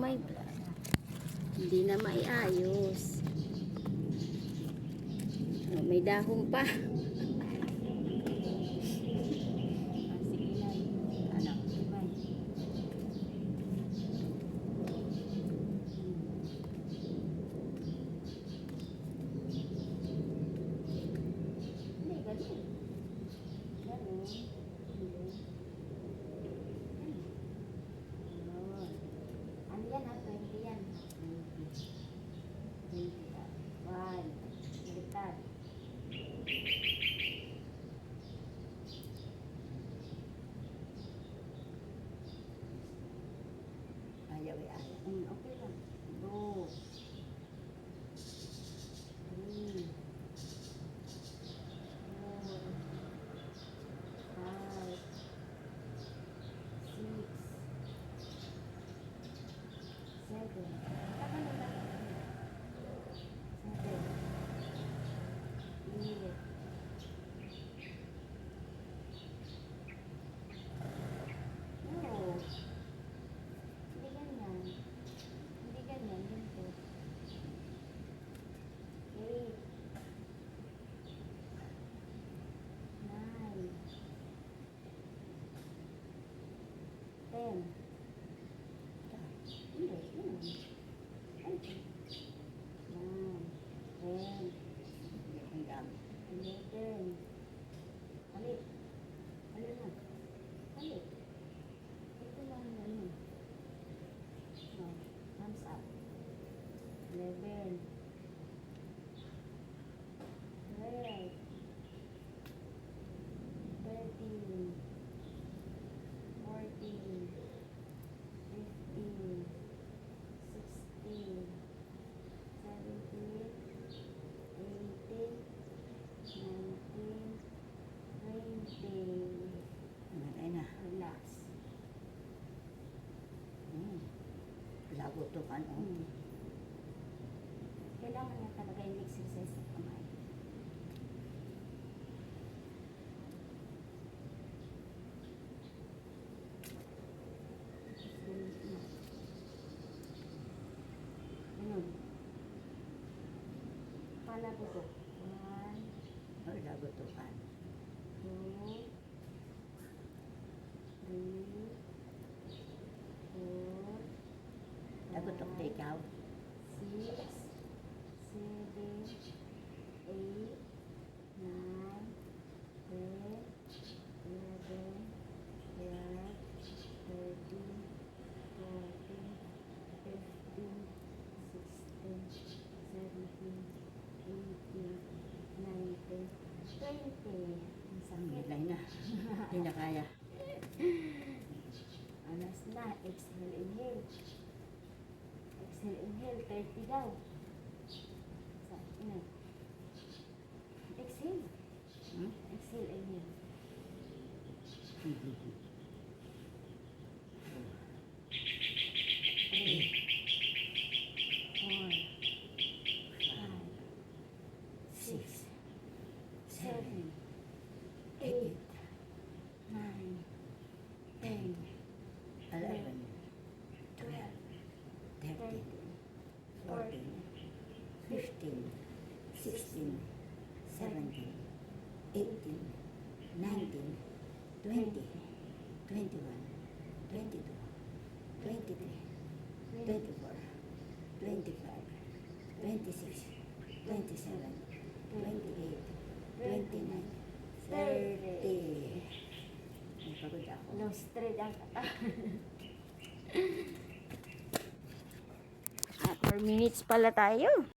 my God. Hindi na maiayos. Oh, may dahon pa. Ayaw. Okay lang. 2, 3, Lagotokan. Kailangan niya talaga yung exercise ng kamay. Ganun. Palagotok. 1, Lagotokan. 2, 3, 4, Lagotok na ikaw. 6, 7, 8, 9, 10, 11, 12, 13, 14, 15, 16, 17, 18, 19, 20. Ang sakit. Milay na. Hindi na kaya. Alas na. Exhale, inhale. Exhale, inhale. 30 daw. Exhale. Exhale, inhale. 3, 4, 5, 6, 7, 8, 9, 10, 11, 12, 13, 14, 15, 16, 17, 18, 19, 20, 21, 22, 23, 24, 25, 26, 27, 28, 29, 30. Napagod ako. No straight ang kata. 4 minutes pala tayo.